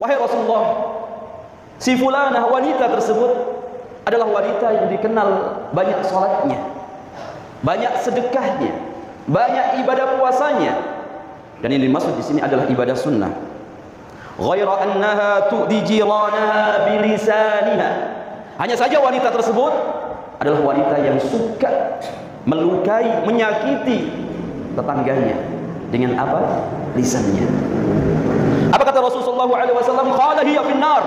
Wahai Rasulullah, si fulanah, wanita tersebut adalah wanita yang dikenal banyak sholatnya, banyak sedekahnya, banyak ibadah puasanya, dan ini dimaksud di sini adalah ibadah sunnah. Ghaira annaha tu'di jiranaha bilisaniha. Hanya saja wanita tersebut adalah wanita yang suka melukai, menyakiti tetangganya dengan apa? Lisannya. Apa kata Rasulullah SAW? Qala hiya finnar.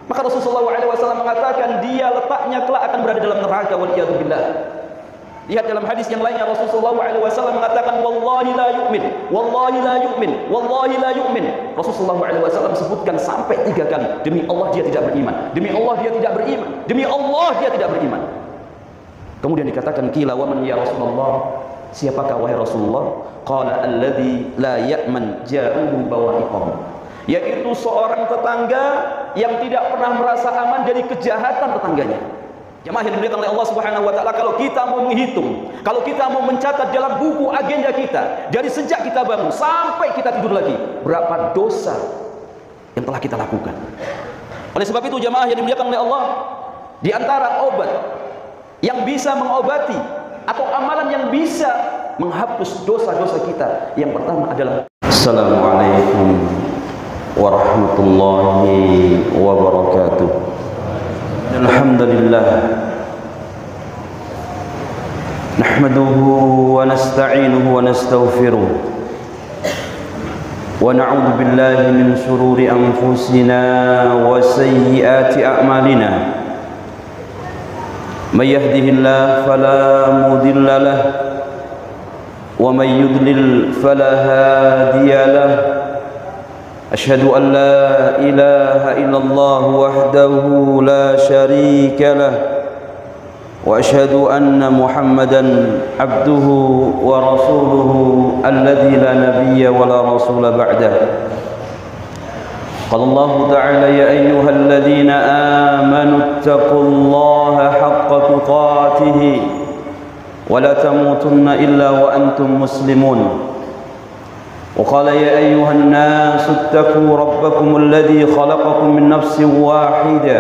Maka Rasulullah SAW mengatakan dia letaknya kelak akan berada dalam neraka. Waliyadzubillah. Lihat dalam hadis yang lainnya Rasulullah SAW mengatakan wallahi la yu'min, wallahi la yu'min, wallahi la yu'min. Rasulullah SAW sebutkan sampai 3 kali. Demi Allah dia tidak beriman, demi Allah dia tidak beriman, demi Allah dia tidak beriman. Kemudian dikatakan qila wa man ya Rasulullah, siapakah wahai Rasulullah? Qala alladzi la ya'man jaruhu bawa'iqam, yaitu seorang tetangga yang tidak pernah merasa aman dari kejahatan tetangganya. Jemaah yang dimuliakan oleh Allah Subhanahu wa taala, kalau kita mau menghitung, kalau kita mau mencatat dalam buku agenda kita dari sejak kita bangun sampai kita tidur lagi, berapa dosa yang telah kita lakukan. Oleh sebab itu jemaah yang dimuliakan oleh Allah, di antara obat yang bisa mengobati atau amalan yang bisa menghapus dosa-dosa kita, yang pertama adalah Assalamualaikum warahmatullahi wabarakatuh. Alhamdulillah nahmaduhu wa nasta'inuhu wa nastaghfiruh wa na'udzu billahi min shururi anfusina wa sayyiati a'malina. May yahdihillahu fala mudilla lahu wa may yudlil fala hadiya lahu. Asyhadu an la ilaha illallah wahdahu la syarika lah wa asyhadu anna Muhammadan abduhu wa rasuluhu alladzi la nabiyya wa la rasula ba'dah. Qala Allah ta'ala ya ayyuhalladzina amanu ittaqullaha haqqa tuqatih wa la tamutunna illa wa antum muslimun. وقال يا أيها الناس اتقوا ربكم الذي خلقكم من نفس واحدة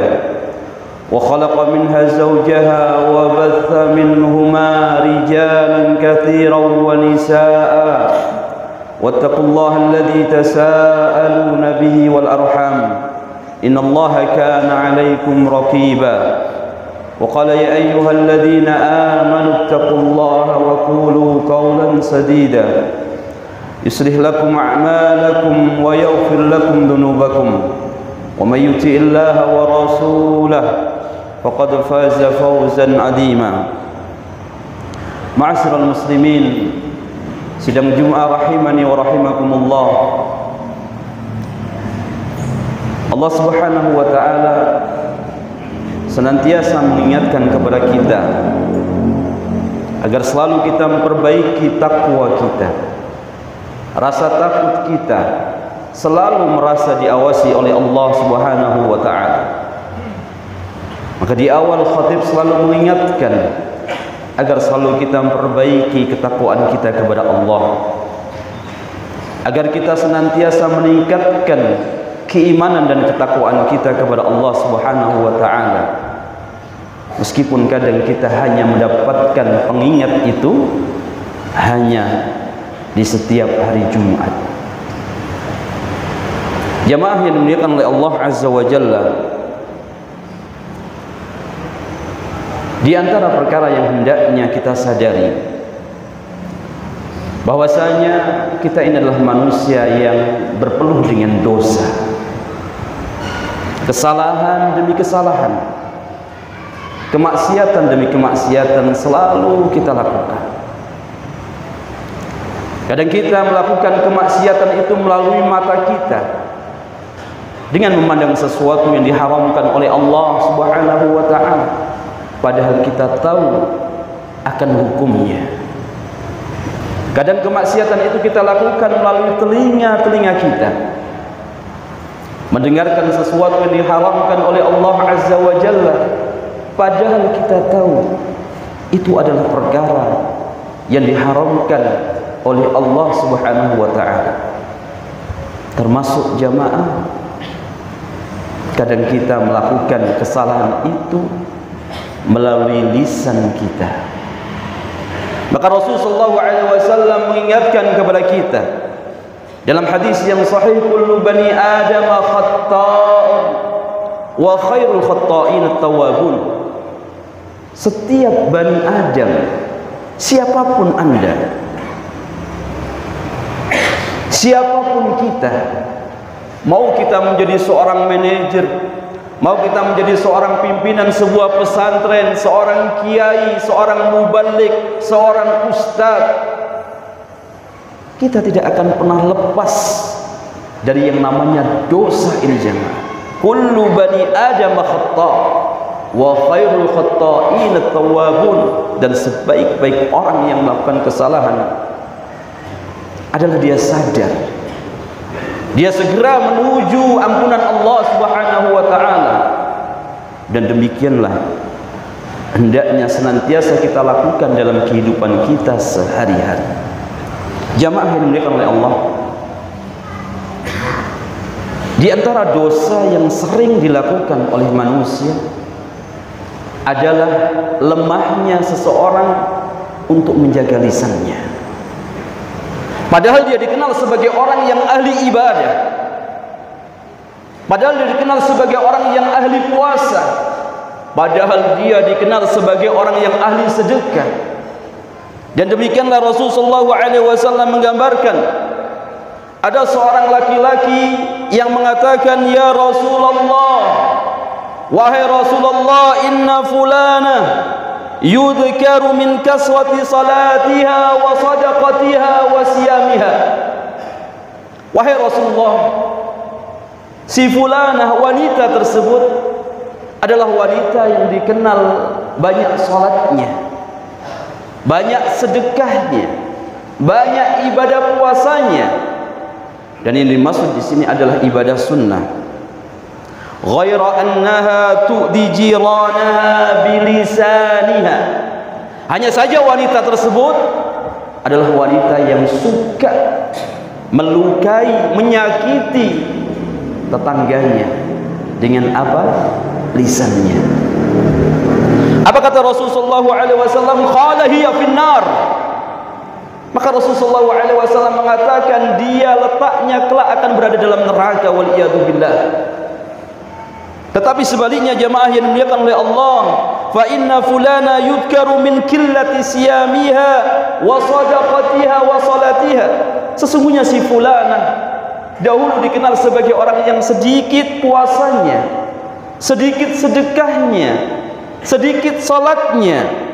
وخلق منها زوجها وبث منهما رجالا كثيرا ونساء واتقوا الله الذي تساءلون به والأرحام إن الله كان عليكم رقيبا. وقال يا أيها الذين آمنوا اتقوا الله وقولوا قولا سديدا يصلح لكم أعمالكم ويغفر لكم ذنوبكم ومن يطع الله ورسوله فقد فاز فوزا عظيما. Ma'asyiral muslimin, sidang Jumat rahimani wa rahimakumullah. Allah Subhanahu wa taala senantiasa mengingatkan kepada kita agar selalu kita memperbaiki takwa kita. Rasa takut kita selalu merasa diawasi oleh Allah Subhanahu wa ta'ala. Maka di awal khatib selalu mengingatkan agar selalu kita memperbaiki ketakwaan kita kepada Allah, agar kita senantiasa meningkatkan keimanan dan ketakwaan kita kepada Allah Subhanahu wa ta'ala. Meskipun kadang kita hanya mendapatkan pengingat itu hanya di setiap hari Jumat. Jamaah yang dimuliakan oleh Allah Azza wa Jalla, di antara perkara yang hendaknya kita sadari bahwasanya kita ini adalah manusia yang berpenuh dengan dosa, kesalahan demi kesalahan, kemaksiatan demi kemaksiatan selalu kita lakukan. Kadang kita melakukan kemaksiatan itu melalui mata kita dengan memandang sesuatu yang diharamkan oleh Allah Subhanahu wa ta'ala, padahal kita tahu akan hukumnya. Kadang kemaksiatan itu kita lakukan melalui telinga-telinga kita, mendengarkan sesuatu yang diharamkan oleh Allah Azza wa Jalla, padahal kita tahu itu adalah perkara yang diharamkan oleh Allah Subhanahu wa ta'ala. Termasuk jamaah Kadang kita melakukan kesalahan itu melalui lisan kita. Maka Rasulullah SAW mengingatkan kepada kita dalam hadis yang sahih, kullu bani Adam khatta'un wa khairul khatta'in at-tawwabun. Setiap bani Adam, siapapun Anda, siapapun kita, mau kita menjadi seorang manajer, mau kita menjadi seorang pimpinan sebuah pesantren, seorang kiai, seorang mubaligh, seorang ustadz, kita tidak akan pernah lepas dari yang namanya dosa ini jemaah. Kullu bani Adam khata' wa khairul khata'in at-tawwabun. Dan sebaik-baik orang yang melakukan kesalahan adalah dia sadar, dia segera menuju ampunan Allah Subhanahu wa taala. Dan demikianlah hendaknya senantiasa kita lakukan dalam kehidupan kita sehari-hari. Jamaah yang dimuliakan oleh Allah, di antara dosa yang sering dilakukan oleh manusia adalah lemahnya seseorang untuk menjaga lisannya. Padahal dia dikenal sebagai orang yang ahli ibadah, padahal dia dikenal sebagai orang yang ahli puasa, padahal dia dikenal sebagai orang yang ahli sedekah. Dan demikianlah Rasulullah SAW menggambarkan, ada seorang laki-laki yang mengatakan, ya Rasulullah, wahai Rasulullah, inna fulana yudhkaru min kaswati salatiha wa sadaqatiha wa siyamiha. Wahai Rasulullah, si fulanah, wanita tersebut adalah wanita yang dikenal banyak salatnya, banyak sedekahnya, banyak ibadah puasanya. Dan yang dimaksud di sini adalah ibadah sunnah. Ghaira annaha tu'di jiranaha bilisaniha. Hanya saja wanita tersebut adalah wanita yang suka melukai, menyakiti tetangganya dengan apa? Lisannya. Apa kata Rasulullah SAW? Qala hiya finnar. Maka Rasulullah SAW mengatakan dia letaknya kelak akan berada dalam neraka, waliyadu billah. Tetapi sebaliknya jemaah yang dimuliakan oleh Allah, fa inna fulana yudkaru min qillati siyamiha wa sadaqatiha wa salatiha. Sesungguhnya si fulana dahulu dikenal sebagai orang yang sedikit puasanya, sedikit sedekahnya, sedikit salatnya.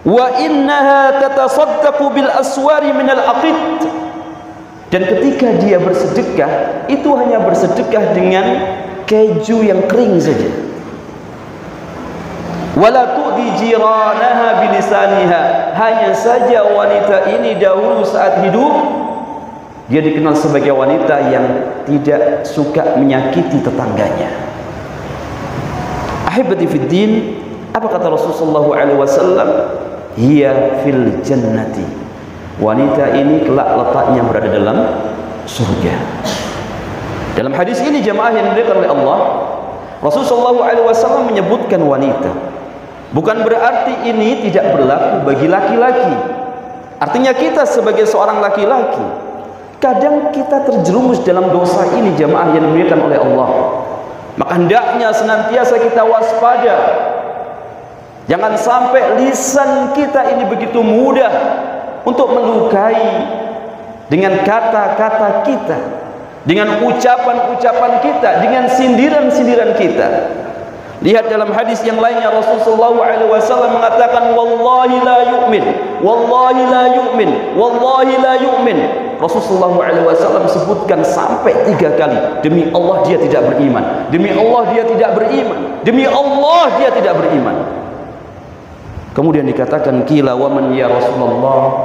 Wa innaha tatasaddaqu bil aswari minal aqid. Dan ketika dia bersedekah, itu hanya bersedekah dengan keju yang kering saja. Wala tu'di jiranaha bilisaniha. Hanya saja wanita ini dahulu saat hidup dia dikenal sebagai wanita yang tidak suka menyakiti tetangganya. Ahibati fid din, apa kata Rasulullah SAW? Hiya fil jannati. Wanita ini kelak letaknya berada dalam surga. Dalam hadis ini jemaah yang dimuliakan oleh Allah, Rasulullah SAW menyebutkan wanita. Bukan berarti ini tidak berlaku bagi laki-laki. Artinya kita sebagai seorang laki-laki, kadang kita terjerumus dalam dosa ini jemaah yang dimuliakan oleh Allah. Maka hendaknya senantiasa kita waspada. Jangan sampai lisan kita ini begitu mudah untuk melukai dengan kata-kata kita, dengan ucapan-ucapan kita, dengan sindiran-sindiran kita. Lihat dalam hadis yang lainnya Rasulullah SAW mengatakan, wallahi la yu'min, wallahi la yu'min, wallahi la yu'min. Rasulullah SAW sebutkan sampai 3 kali, demi Allah dia tidak beriman, demi Allah dia tidak beriman, demi Allah dia tidak beriman. Kemudian dikatakan, qila wa man ya Rasulullah,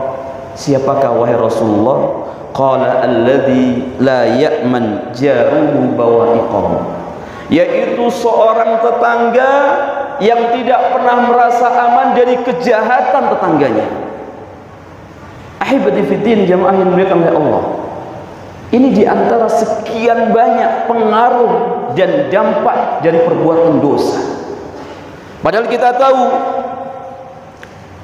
siapakah wahai Rasulullah? Qala alladzi la ya'man jaruhu bawa'iqahu, yaitu seorang tetangga yang tidak pernah merasa aman dari kejahatan tetangganya. Ahibati fiddin, jamaah yang dimuliakan oleh Allah, ini diantara sekian banyak pengaruh dan dampak dari perbuatan dosa. Padahal kita tahu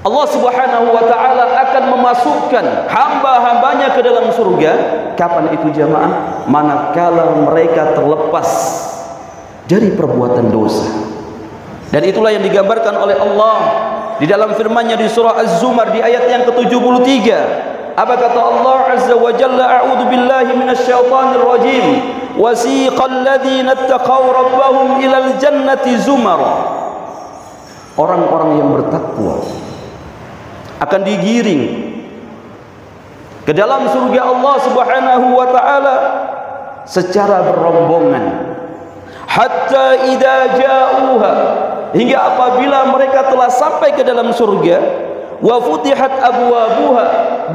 Allah Subhanahu wa ta'ala akan memasukkan hamba-hambanya ke dalam surga. Kapan itu jamaah? Manakala mereka terlepas dari perbuatan dosa. Dan itulah yang digambarkan oleh Allah di dalam firman-Nya di surah Az-Zumar di ayat yang ke-73. Apa kata Allah Azza wa Jalla? A'udzu billahi minasyaitonir rajim. Wasiqal ladzina ittaqaw rabbahum ilal jannati zumara. Orang-orang yang bertakwa akan digiring ke dalam surga Allah Subhanahu wa ta'ala secara berombongan. Hatta idza ja'uha, hingga apabila mereka telah sampai ke dalam surga, wa futihat abwabuha,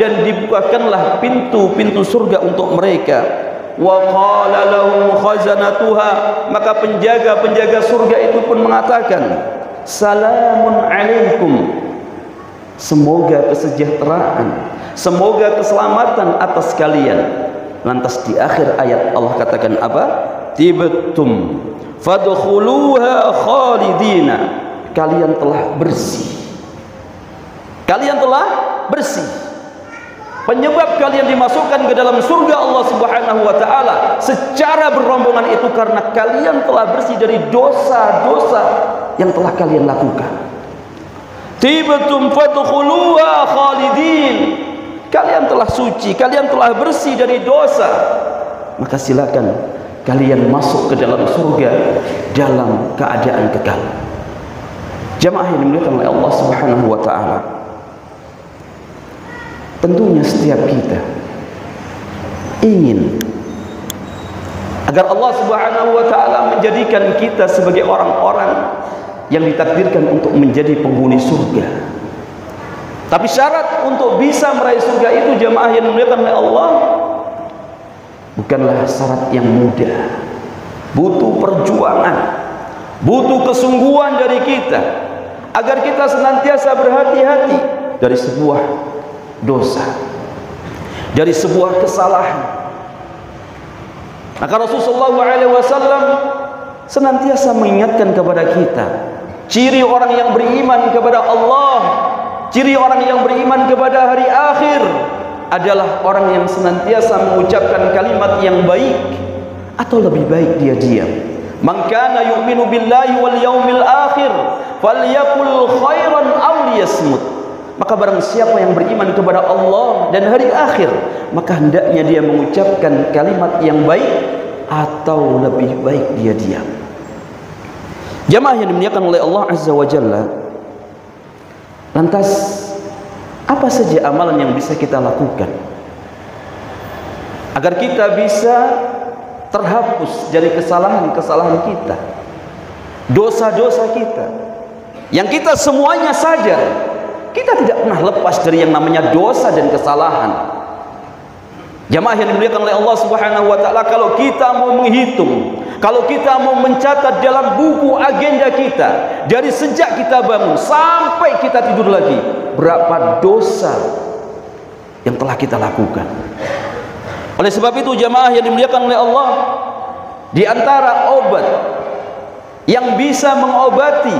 dan dibukakanlah pintu-pintu surga untuk mereka, wa qala lahum khazanatuha, maka penjaga-penjaga surga itu pun mengatakan, salamun alaikum, semoga kesejahteraan, semoga keselamatan atas kalian. Lantas di akhir ayat Allah katakan apa? Tibtum fadkhuluha khalidina, kalian telah bersih, kalian telah bersih. Penyebab kalian dimasukkan ke dalam surga Allah Subhanahu wa ta'ala secara berombongan itu karena kalian telah bersih dari dosa-dosa yang telah kalian lakukan. Tibtum fadkhuluha khalidin, kalian telah suci, kalian telah bersih dari dosa, maka silakan kalian masuk ke dalam surga dalam keadaan kekal. Jamaah yang dimuliakan oleh Allah Subhanahu wa ta'ala, tentunya setiap kita ingin agar Allah Subhanahu wa ta'ala menjadikan kita sebagai orang-orang yang ditakdirkan untuk menjadi penghuni surga. Tapi syarat untuk bisa meraih surga itu jamaah yang dimuliakan oleh Allah bukanlah syarat yang mudah. Butuh perjuangan, butuh kesungguhan dari kita agar kita senantiasa berhati-hati dari sebuah dosa, dari sebuah kesalahan. Maka Rasulullah SAW senantiasa mengingatkan kepada kita ciri orang yang beriman kepada Allah, ciri orang yang beriman kepada hari akhir adalah orang yang senantiasa mengucapkan kalimat yang baik, atau lebih baik dia diam. Man kana yu'minu billahi wal yaumil akhir falyaqul khairan aw liyasmut. Maka barang siapa yang beriman kepada Allah dan hari akhir, maka hendaknya dia mengucapkan kalimat yang baik atau lebih baik dia diam. Jamaah yang dimuliakan oleh Allah Azza wa Jalla, lantas apa saja amalan yang bisa kita lakukan agar kita bisa terhapus dari kesalahan-kesalahan kita, dosa-dosa kita, yang kita semuanya sadar kita tidak pernah lepas dari yang namanya dosa dan kesalahan. Jamaah yang dimuliakan oleh Allah Subhanahu wa ta'ala, kalau kita mau menghitung, kalau kita mau mencatat dalam buku agenda kita dari sejak kita bangun sampai kita tidur lagi, berapa dosa yang telah kita lakukan. Oleh sebab itu jamaah yang dimuliakan oleh Allah, di antara obat yang bisa mengobati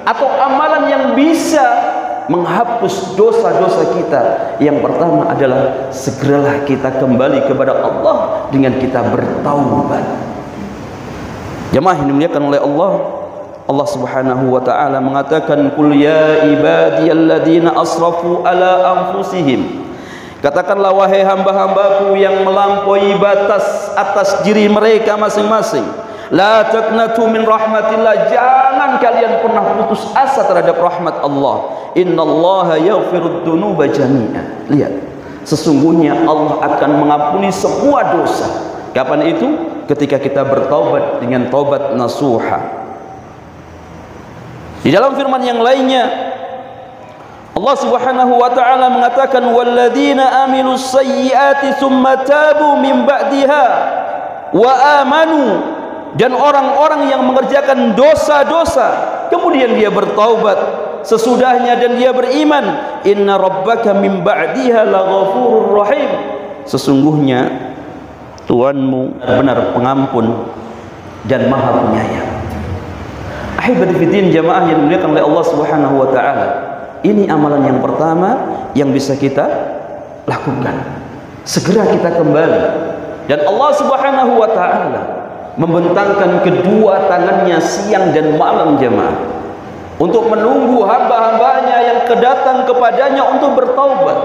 atau amalan yang bisa menghapus dosa-dosa kita, yang pertama adalah segeralah kita kembali kepada Allah dengan kita bertaubat. Jamaah yang dimuliakan oleh Allah, Allah Subhanahu wa ta'ala mengatakan, qul ya ibadiyalladzina asrafu ala anfusihim, katakanlah wahai hamba-hambaku yang melampaui batas atas diri mereka masing-masing, la taqnatu min rahmatillah, jangan kalian pernah putus asa terhadap rahmat Allah. Innallaha yaghfirud dzunuba jami'a. Lihat, sesungguhnya Allah akan mengampuni semua dosa. Kapan itu? Ketika kita bertaubat dengan taubat nasuha. Di dalam firman yang lainnya Allah Subhanahu wa ta'ala mengatakan, walladzina amilus sayyiati tsumma tabu min ba'diha wa amanu, dan orang-orang yang mengerjakan dosa-dosa kemudian dia bertaubat sesudahnya dan dia beriman, inna rabbaka min ba'diha laghafurur rahim, sesungguhnya Tuhanmu benar pengampun dan Maha Penyayang. Ahibati fiddin, jamaah yang dimuliakan oleh Allah Subhanahu wa taala. Ini amalan yang pertama yang bisa kita lakukan. Segera kita kembali, dan Allah Subhanahu wa taala membentangkan kedua tangannya siang dan malam, jemaah, untuk menunggu hamba-hambanya yang kedatang kepadanya untuk bertaubat,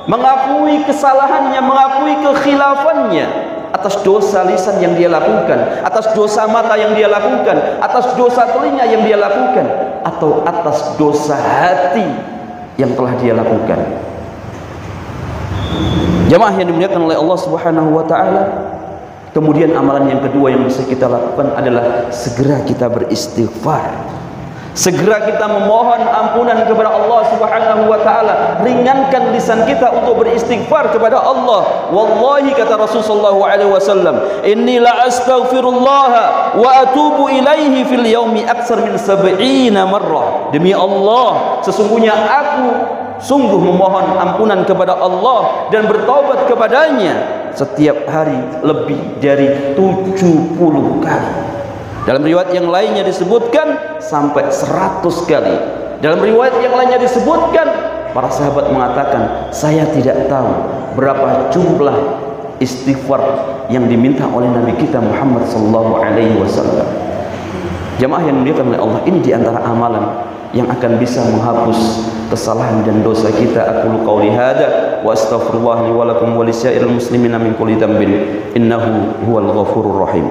mengakui kesalahannya, mengakui kekhilafannya atas dosa lisan yang dia lakukan, atas dosa mata yang dia lakukan, atas dosa telinga yang dia lakukan, atau atas dosa hati yang telah dia lakukan. Jamaah yang dimuliakan oleh Allah Subhanahu wa taala, kemudian amalan yang kedua yang bisa kita lakukan adalah segera kita beristighfar. Segera kita memohon ampunan kepada Allah Subhanahu wa taala. Ringankan lisan kita untuk beristighfar kepada Allah. Wallahi, kata Rasulullah SAW, inni la astaghfirullah wa atubu ilaihi fil yaumi aksar min 70 marrah. Demi Allah, sesungguhnya aku sungguh memohon ampunan kepada Allah dan bertaubat kepadanya setiap hari lebih dari 70 kali. Dalam riwayat yang lainnya disebutkan sampai 100 kali. Dalam riwayat yang lainnya disebutkan, para sahabat mengatakan, saya tidak tahu berapa jumlah istighfar yang diminta oleh Nabi kita Muhammad SAW. Jamaah yang dimuliakan oleh Allah, ini diantara amalan yang akan bisa menghapus kesalahan dan dosa kita. Aqulu qauli hadza wa astaghfirullah li wa lakum wa lisa'iril muslimina min kulli dhanbin innahu huwal ghafurur rahim.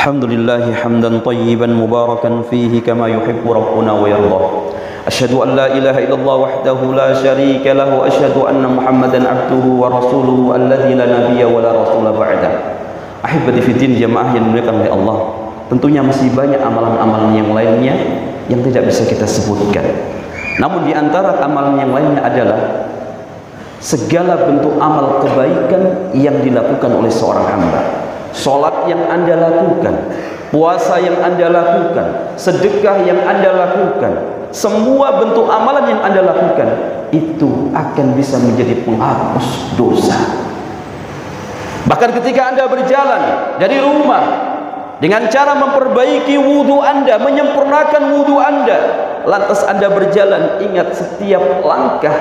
Alhamdulillahi hamdan tayyiban mubarakan fihi kama yuhibbu rabbuna wa yardah. Asyhadu an la ilaha illallah wahdahu la syarika lahu, asyhadu anna Muhammadan abduhu wa rasuluhu alladzi la nabiyya wa la rasula ba'da. Ahibati fiddin, jamaah yang dimuliakan oleh Allah, tentunya masih banyak amalan-amalan yang lainnya yang tidak bisa kita sebutkan. Namun di antara amalan yang lainnya adalah segala bentuk amal kebaikan yang dilakukan oleh seorang hamba. Salat yang Anda lakukan, puasa yang Anda lakukan, sedekah yang Anda lakukan, semua bentuk amalan yang Anda lakukan itu akan bisa menjadi penghapus dosa. Bahkan ketika Anda berjalan dari rumah dengan cara memperbaiki wudu Anda, menyempurnakan wudu Anda, lantas Anda berjalan, ingat setiap langkah.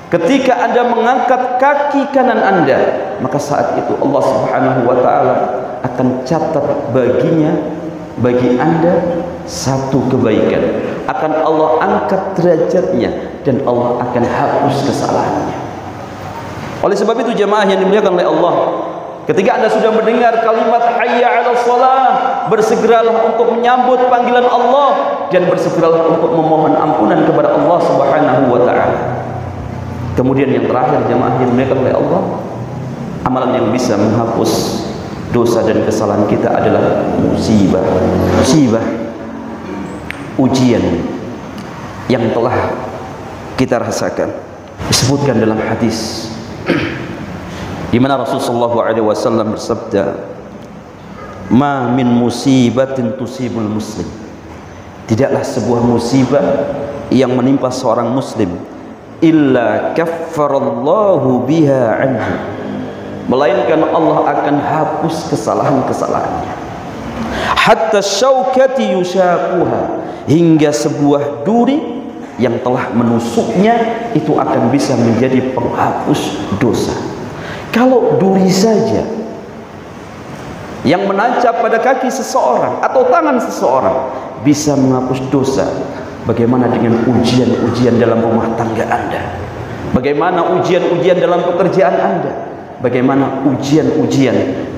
Ketika Anda mengangkat kaki kanan Anda, maka saat itu Allah Subhanahu wa taala akan catat bagi Anda satu kebaikan. Akan Allah angkat derajatnya dan Allah akan hapus kesalahannya. Oleh sebab itu, jemaah yang dimuliakan oleh Allah, ketika Anda sudah mendengar kalimat hayya 'alas shalah, bersegeralah untuk menyambut panggilan Allah dan bersegeralah untuk memohon ampunan kepada Allah Subhanahu wa taala. Kemudian yang terakhir, jemaah yang dimuliakan oleh Allah, amalan yang bisa menghapus dosa dan kesalahan kita adalah musibah. Musibah, ujian yang telah kita rasakan. Disebutkan dalam hadis di mana Rasulullah SAW bersabda, "Ma min musibatin tusibul muslim." Tidaklah sebuah musibah yang menimpa seorang muslim illa kaffarallahu biha anhu, melainkan Allah akan hapus kesalahan-kesalahannya. Hatta syaukati yushaquha, hingga sebuah duri yang telah menusuknya itu akan bisa menjadi penghapus dosa. Kalau duri saja yang menancap pada kaki seseorang atau tangan seseorang bisa menghapus dosa, bagaimana dengan ujian-ujian dalam rumah tangga Anda? Bagaimana ujian-ujian dalam pekerjaan Anda? Bagaimana ujian-ujian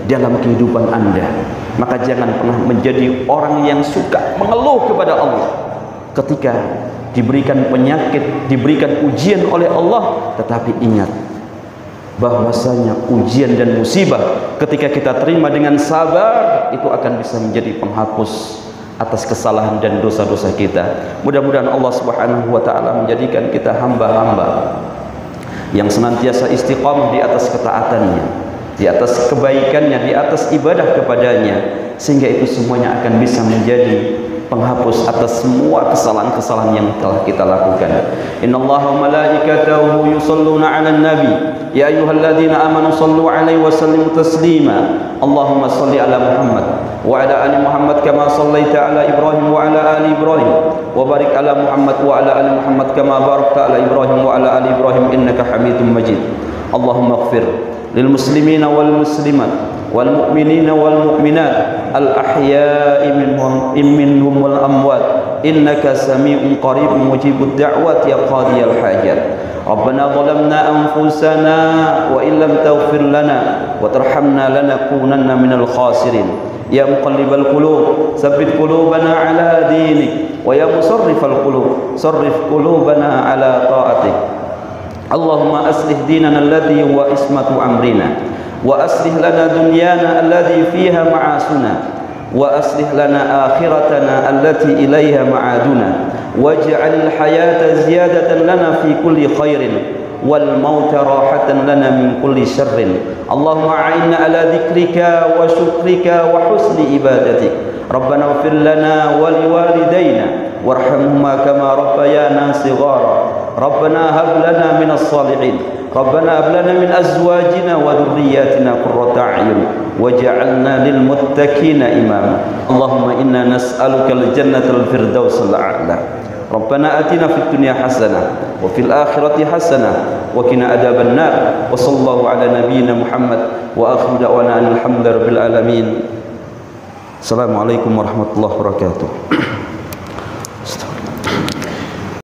dalam kehidupan Anda? Maka jangan pernah menjadi orang yang suka mengeluh kepada Allah ketika diberikan penyakit, diberikan ujian oleh Allah. Tetapi ingat bahwasanya ujian dan musibah ketika kita terima dengan sabar, itu akan bisa menjadi penghapus atas kesalahan dan dosa-dosa kita. Mudah-mudahan Allah Subhanahu wa taala menjadikan kita hamba-hamba yang senantiasa istiqamah di atas ketaatannya, di atas kebaikannya, di atas ibadah kepadanya, sehingga itu semuanya akan bisa menjadi penghapus atas semua kesalahan-kesalahan yang telah kita lakukan. Innallaha wa malaikatahu yusholluna 'alan nabi ya ayyuhalladzina amanu shallu 'alaihi wa sallimu taslima. Allahumma shalli 'ala Muhammad wa 'ala ali Muhammad kama shallaita 'ala Ibrahim wa 'ala ali Ibrahim wa barik 'ala Muhammad wa 'ala ali Muhammad kama barakta 'ala Ibrahim wa 'ala ali Ibrahim innaka Hamidum Majid. Allahumma ighfir lil muslimina wal muslimat والمؤمنين والمؤمنات الأحياء منهم والأموات إنك سميع قريب مجيب الدعوات يا قاضي الحاجات. ربنا ظلمنا أنفسنا وإن لم تغفر لنا وترحمنا لنكونن من الخاسرين. يا مقلب القلوب ثبت قلوبنا على دينك ويا مصرف القلوب صرف قلوبنا على طاعتك. اللهم أصلح ديننا الذي هو عصمة أمرنا وأصلح لنا دنيانا التي فيها معاشنا وأصلح لنا آخرتنا التي إليها معادنا واجعل الحياة زيادة لنا في كل خير والموت راحة لنا من كل شر. اللهم أعنا على ذكرك وشكرك وحسن عبادتك. ربنا اغفر لنا ولوالدينا وارحمهما كما ربيانا صغارا. ربنا هب لنا من الصالحين. ربنا هب لنا من أزواجنا وذرياتنا قرة أعين وجعلنا للمتقين إماما. اللهم إنا نسألك الجنة الفردوس الأعلى. ربنا آتنا في الدنيا حسنة وفي الآخرة حسنة وقنا عذاب النار. وصلى الله على نبينا محمد وآخر دعوانا الحمد لله رب العالمين. السلام عليكم ورحمة الله وبركاته.